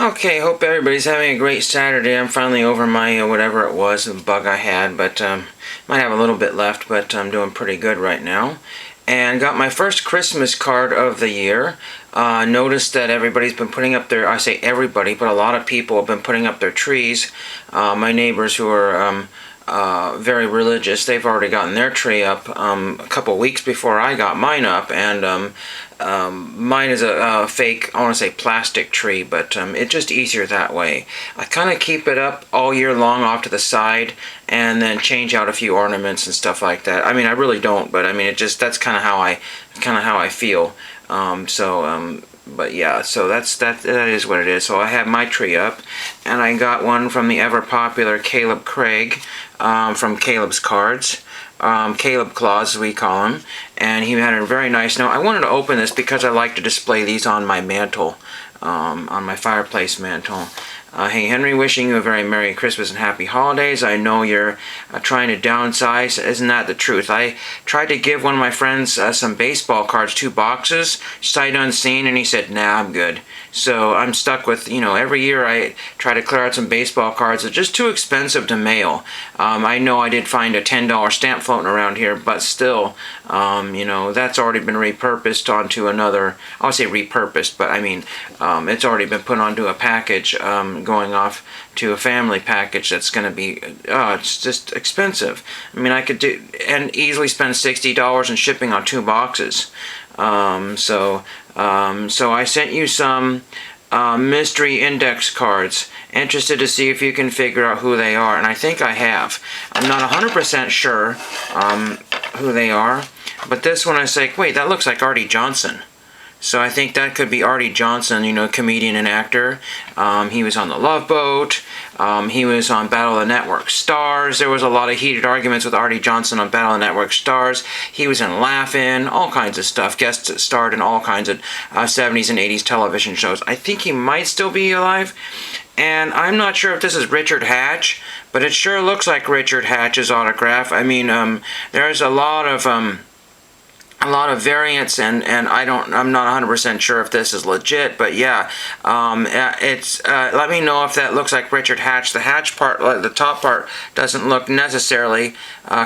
Okay, hope everybody's having a great Saturday. I'm finally over my whatever it was, the bug I had, but might have a little bit left, but I'm doing pretty good right now. And got my first Christmas card of the year. Noticed that everybody's been putting up their, I say everybody, but a lot of people have been putting up their trees. My neighbors who are very religious, they've already gotten their tree up a couple weeks before I got mine up, and mine is a fake, I want to say plastic tree, but it's just easier that way. I kind of keep it up all year long off to the side, and then change out a few ornaments and stuff like that. I mean, I really don't, but I mean, it just, that's kind of how I feel. But yeah, so that is what it is. So I have my tree up, and I got one from the ever popular Caleb Craig, from Caleb's Cards. Caleb Claus, we call him, and he had a very nice note. I wanted to open this because I like to display these on my mantle, on my fireplace mantle. Hey Henry, wishing you a very Merry Christmas and Happy Holidays. I know you're trying to downsize. Isn't that the truth? I tried to give one of my friends some baseball cards, 2 boxes, sight unseen, and he said, nah, I'm good. So I'm stuck with, every year I try to clear out some baseball cards. They're just too expensive to mail. I know I did find a $10 stamp floating around here, but still, that's already been repurposed onto another, I'll say repurposed, but I mean, it's already been put onto a package, going off to a family package that's going to be, it's just expensive. I mean, I could do and easily spend $60 in shipping on 2 boxes. So I sent you some mystery index cards. Interested to see if you can figure out who they are, and I think I have. I'm not 100% sure who they are, but this one I say, wait, that looks like Arte Johnson. So I think that could be Arte Johnson, comedian and actor. He was on The Love Boat. He was on Battle of the Network Stars. There was a lot of heated arguments with Arte Johnson on Battle of the Network Stars. He was in Laugh-In, all kinds of stuff. Guest starred in all kinds of 70s and 80s television shows. I think he might still be alive. And I'm not sure if this is Richard Hatch, but it sure looks like Richard Hatch's autograph. I mean, there's a lot of variants, and I'm not 100% sure if this is legit, but yeah, it's let me know if that looks like Richard Hatch. The Hatch part, the top part, doesn't look necessarily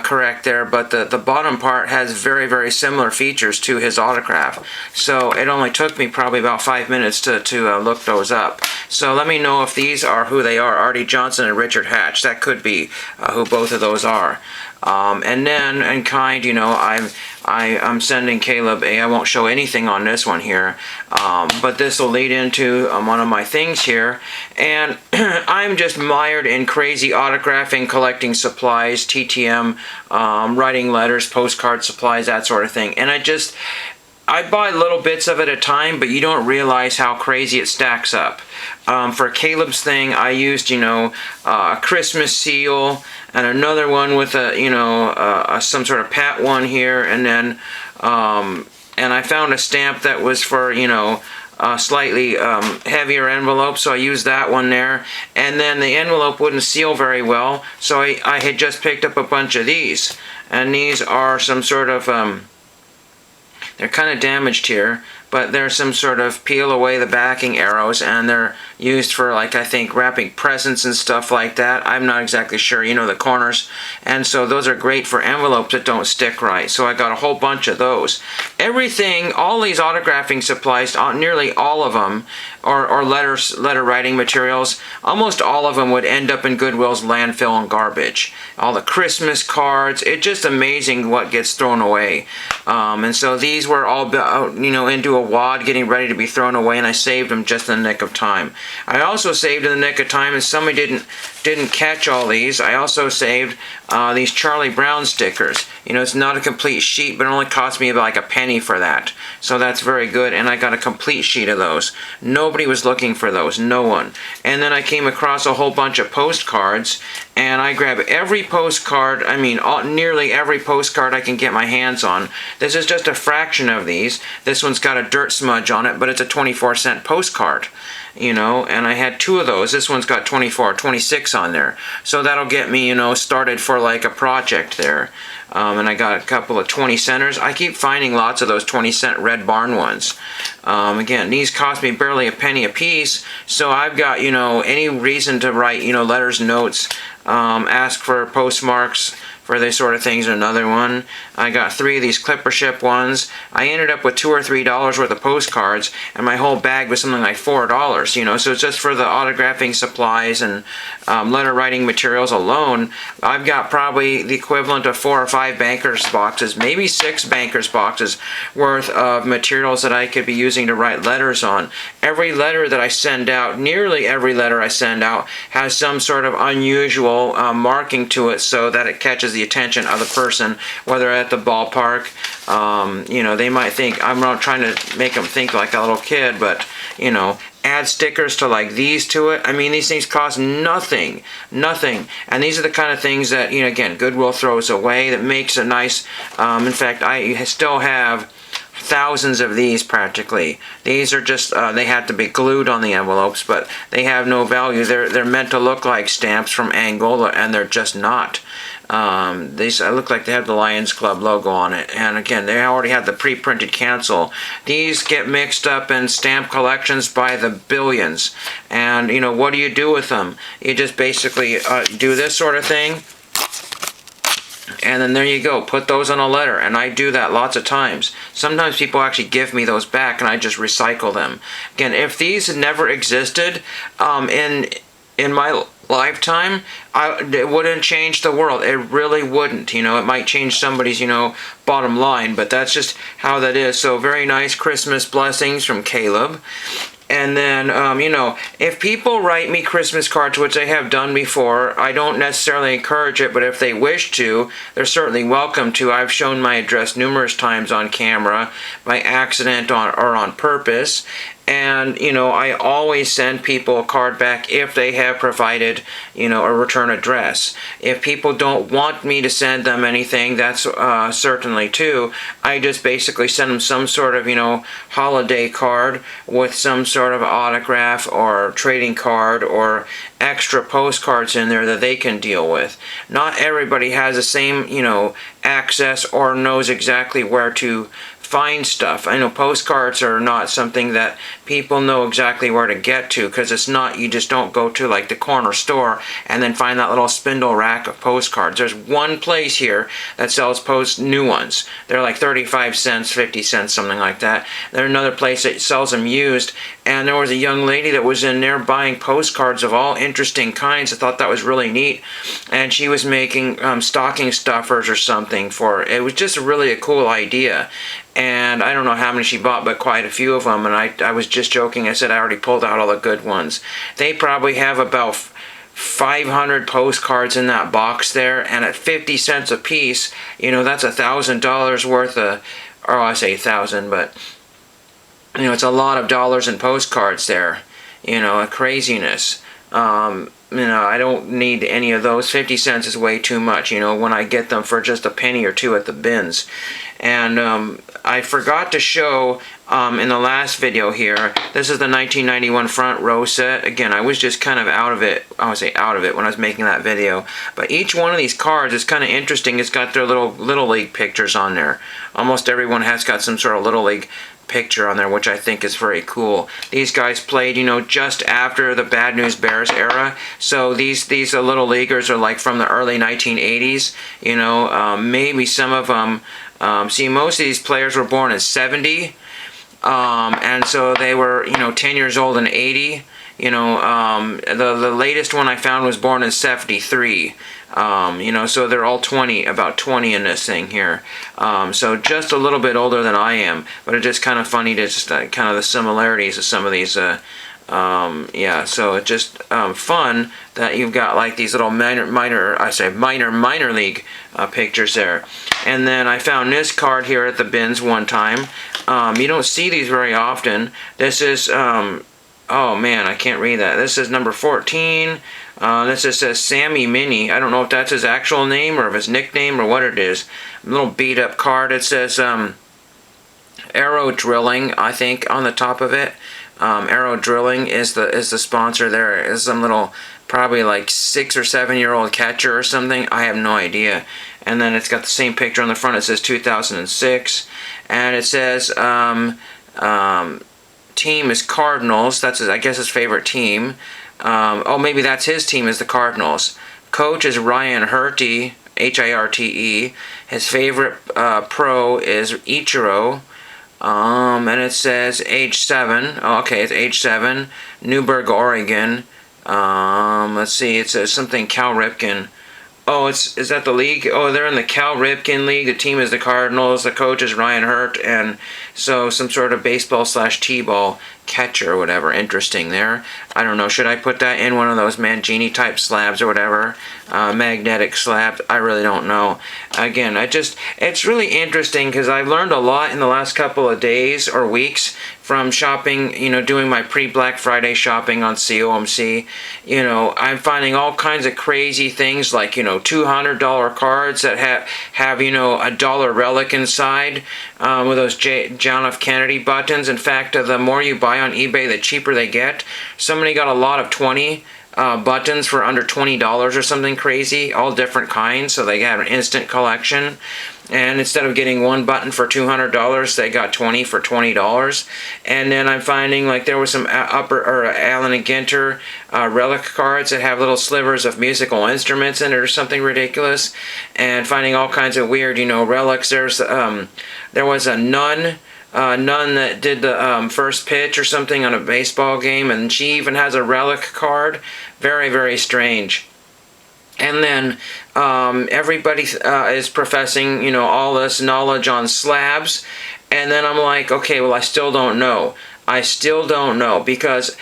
correct there, but the bottom part has very, very similar features to his autograph. So it only took me probably about 5 minutes to look those up. So let me know if these are who they are, Arte Johnson and Richard Hatch. That could be who both of those are. And then, in kind, I'm sending Caleb I won't show anything on this one here, but this will lead into one of my things here, and I'm just mired in crazy autographing, collecting supplies, TTM, writing letters, postcard supplies, that sort of thing, and I buy little bits of it at a time, but you don't realize how crazy it stacks up. For Caleb's thing, I used, a Christmas seal, and another one with some sort of pat one here, and then, and I found a stamp that was for, a slightly heavier envelope, so I used that one there, and then the envelope wouldn't seal very well, so I had just picked up a bunch of these, and these are some sort of, they're kind of damaged here, but they're some sort of peel away the backing arrows, and they're used for, I think, wrapping presents and stuff like that. I'm not exactly sure, the corners. And so those are great for envelopes that don't stick right. So I got a whole bunch of those. Everything, all these autographing supplies, nearly all of them, or letter writing materials, almost all of them would end up in Goodwill's landfill and garbage. All the Christmas cards, it's just amazing what gets thrown away. And so these were all, into a wad getting ready to be thrown away, and I saved them just in the nick of time. I also saved in the nick of time, and somebody didn't catch all these. I also saved these Charlie Brown stickers. It's not a complete sheet, but it only cost me about like a penny for that. So that's very good, and I got a complete sheet of those. Nobody was looking for those, no one. And then I came across a whole bunch of postcards, and I grabbed every postcard, nearly every postcard I can get my hands on. This is just a fraction of these. This one's got a dirt smudge on it, but it's a 24-cent postcard. you know, and I had 2 of those. This one's got 24, 26 on there. So that'll get me, you know, started for like a project there. And I got a couple of 20 centers. I keep finding lots of those 20-cent Red Barn ones. Again, these cost me barely a penny a piece, so I've got, you know, any reason to write, you know, letters, notes, ask for postmarks for these sort of things. Another one. I got 3 of these Clipper Ship ones. I ended up with $2 or $3 worth of postcards, and my whole bag was something like $4, you know, so it's just for the autographing supplies and letter writing materials alone. I've got probably the equivalent of 4 or 5 bankers boxes, maybe 6 bankers boxes worth of materials that I could be using to write letters on. Every letter that I send out, nearly every letter I send out, has some sort of unusual marking to it so that it catches the attention of the person, whether at the ballpark. You know, they might think I'm not trying to make them think like a little kid, but, you know, add stickers to like these to it. I mean, these things cost nothing, and these are the kind of things that, you know, again, Goodwill throws away. That makes a nice. In fact, I still have thousands of these practically. These are just they have to be glued on the envelopes, but they have no value. They're meant to look like stamps from Angola, and they're just not. These look like they have the Lions Club logo on it, and again, they already have the pre-printed cancel. These get mixed up in stamp collections by the billions, and you know, what do you do with them? You just basically do this sort of thing, and then there you go, put those on a letter, and I do that lots of times. Sometimes people actually give me those back, and I just recycle them. Again, if these had never existed in my lifetime, it wouldn't change the world. It really wouldn't. You know, it might change somebody's, you know, bottom line, but that's just how that is. So very nice Christmas blessings from Caleb. And then, you know, if people write me Christmas cards, which they have done before, I don't necessarily encourage it, but if they wish to, they're certainly welcome to. I've shown my address numerous times on camera, by accident or on purpose. And, you know, I always send people a card back if they have provided, you know, a return address. If people don't want me to send them anything, that's certainly too. I just basically send them some sort of, you know, holiday card with some sort of autograph or trading card or extra postcards in there that they can deal with. Not everybody has the same, you know, access or knows exactly where to find stuff. I know postcards are not something that people know exactly where to get to, because it's not, you just don't go to like the corner store and then find that little spindle rack of postcards. There's one place here that sells new ones. They're like 35 cents, 50 cents, something like that. There's another place that sells them used, and there was a young lady that was in there buying postcards of all interesting kinds. I thought that was really neat, and she was making stocking stuffers or something for it. It was just really a cool idea. And I don't know how many she bought, but quite a few of them. And I was just joking. I said I already pulled out all the good ones. They probably have about 500 postcards in that box there. And at 50 cents a piece, you know, that's $1,000 worth of, or I say 1,000, but, you know, it's a lot of dollars in postcards there. You know, a craziness. You know, I don't need any of those. 50 cents is way too much, you know, when I get them for just a penny or two at the bins. And I forgot to show in the last video here, this is the 1991 front row set. Again, I was just kind of out of it. I would say out of it when I was making that video. But each one of these cards is kind of interesting. It's got their Little League pictures on there. Almost everyone has got some sort of Little League picture on there, which I think is very cool. These guys played, you know, just after the Bad News Bears era, so these Little Leaguers are like from the early 1980s, you know, maybe some of them, see, most of these players were born in 70, and so they were, you know, 10 years old in 80, you know, the latest one I found was born in 73. You know, so they're all about 20 in this thing here. So just a little bit older than I am, but it's just kind of funny to just kind of the similarities of some of these. Yeah, so it's just fun that you've got like these little minor league pictures there. And then I found this card here at the bins one time. You don't see these very often. This is oh man, I can't read that. This is number 14. This just says Sammy Mini. I don't know if that's his actual name or if his nickname or what it is. A little beat up card. It says arrow drilling, I think, on the top of it. Arrow Drilling is the sponsor. There is some little, probably like 6 or 7-year-old catcher or something. I have no idea. And then it's got the same picture on the front. It says 2006, and it says team is Cardinals. That's I guess his favorite team. Oh, maybe that's his team is the Cardinals. Coach is Ryan Hirte, Hirte. His favorite pro is Ichiro. And it says age 7. Oh, okay, it's age 7. Newberg, Oregon. Let's see, it says something Cal Ripken. Oh, is that the league? Oh, they're in the Cal Ripken League. The team is the Cardinals. The coach is Ryan Hurt, and so some sort of baseball / t-ball catcher or whatever. Interesting there. I don't know. Should I put that in one of those Mangini type slabs or whatever? Magnetic slabs. I really don't know. Again, it's really interesting because I've learned a lot in the last couple of days or weeks from shopping, doing my pre-Black Friday shopping on COMC. I'm finding all kinds of crazy things like, $200 cards that have a dollar relic inside with those John F. Kennedy buttons. In fact, the more you buy on eBay, the cheaper they get. Somebody got a lot of 20 buttons for under $20 or something crazy, all different kinds, so they got an instant collection. And instead of getting one button for $200, they got 20 for $20. And then I'm finding like there was some Allen and Ginter relic cards that have little slivers of musical instruments in it or something ridiculous. And finding all kinds of weird, relics. There was a nun that did the first pitch or something on a baseball game, and she even has a relic card. Very, very strange. And then everybody is professing, all this knowledge on slabs. And then I'm like, okay, well, I still don't know. Because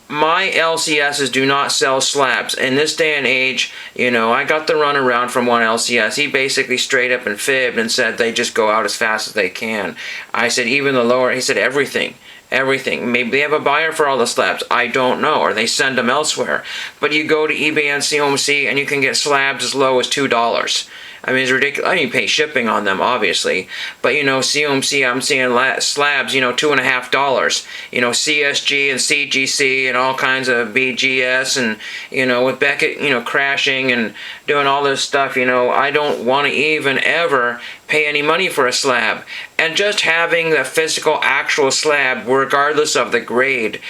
my LCSs do not sell slabs. In this day and age, I got the runaround from one LCS. He basically straight up and fibbed and said they just go out as fast as they can. I said, even the lower, he said, everything. Maybe they have a buyer for all the slabs. I don't know. Or they send them elsewhere. But you go to eBay and COMC and you can get slabs as low as $2. I mean, it's ridiculous. I mean, you pay shipping on them, obviously. But, COMC, I'm seeing slabs, $2.50. CSG and CGC and all kinds of BGS and, with Beckett, crashing and doing all this stuff, I don't want to even ever pay any money for a slab. And just having the physical, actual slab, regardless of the grade,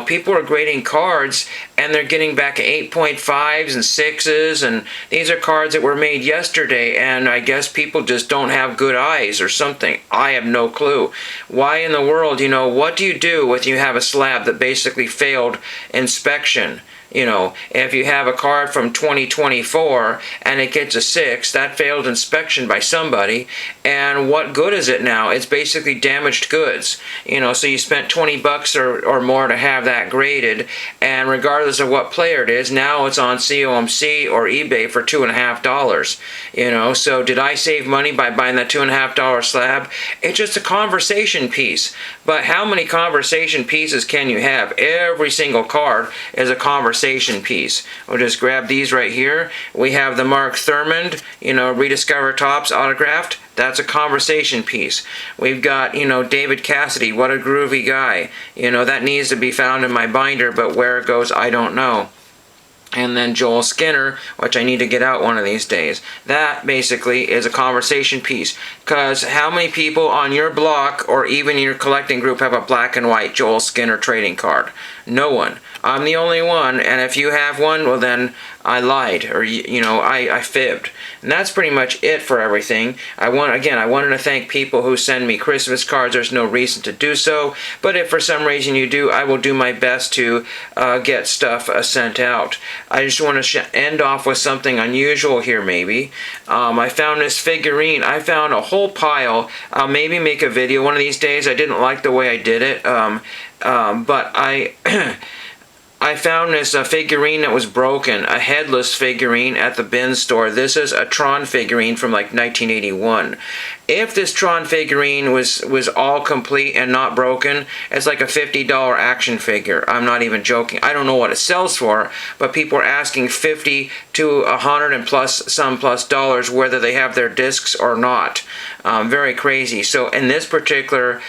people are grading cards and they're getting back 8.5s and 6s, and these are cards that were made yesterday, and I guess people just don't have good eyes or something. I have no clue. Why in the world, what do you do if you have a slab that basically failed inspection? If you have a card from 2024 and it gets a 6, that failed inspection by somebody, and what good is it now? It's basically damaged goods. So you spent $20 or more to have that graded, and regardless of what player it is, now it's on COMC or eBay for $2.50. So did I save money by buying that $2.50 slab? It's just a conversation piece. But how many conversation pieces can you have? Every single card is a conversation piece. We'll just grab these right here. We have the Mark Thurmond, Rediscover Topps autographed. That's a conversation piece. We've got, David Cassidy. What a groovy guy. That needs to be found in my binder, but where it goes, I don't know. And then Joel Skinner, which I need to get out one of these days. That basically is a conversation piece. Because how many people on your block or even your collecting group have a black and white Joel Skinner trading card? No one. I'm the only one, and if you have one, well then I lied, or I fibbed. And that's pretty much it for everything. I wanted to thank people who send me Christmas cards. There's no reason to do so, but if for some reason you do, I will do my best to get stuff sent out. I just want to end off with something unusual here, maybe. I found this figurine. I found a whole pile. I'll maybe make a video one of these days. I didn't like the way I did it, but I found this figurine that was broken, a headless figurine at the bin store. This is a Tron figurine from like 1981. If this Tron figurine was all complete and not broken, it's like a $50 action figure. I'm not even joking. I don't know what it sells for, but people are asking $50 to $100 and plus dollars whether they have their discs or not. Very crazy. So in this particular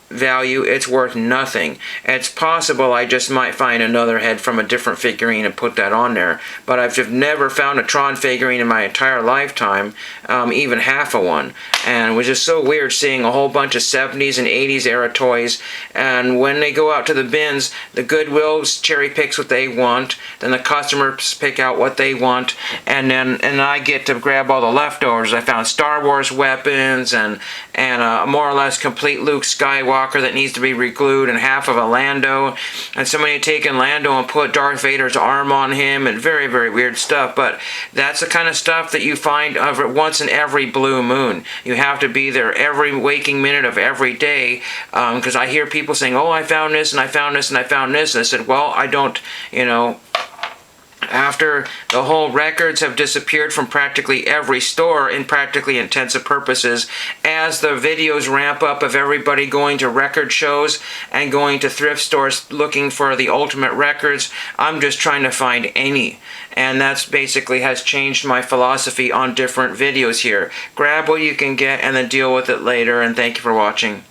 value, it's worth nothing. It's possible I just might find another head from a different figurine and put that on there, but I've just never found a Tron figurine in my entire lifetime, even half of one. And it was just so weird seeing a whole bunch of 70s and 80s era toys, and when they go out to the bins, the Goodwill cherry picks what they want, then the customers pick out what they want, and I get to grab all the leftovers. I found Star Wars weapons and a more or less complete Luke Skywalker that needs to be reglued, and half of a Lando, and somebody had taken Lando and put Darth Vader's arm on him, and very, very weird stuff. But that's the kind of stuff that you find once in every blue moon. You have to be there every waking minute of every day, because I hear people saying, oh, I found this, and I found this, and I found this, and I said, well, I don't, after the whole records have disappeared from practically every store in practically intensive purposes, as the videos ramp up of everybody going to record shows and going to thrift stores looking for the ultimate records, I'm just trying to find any. And that's basically has changed my philosophy on different videos here. Grab what you can get and then deal with it later, and thank you for watching.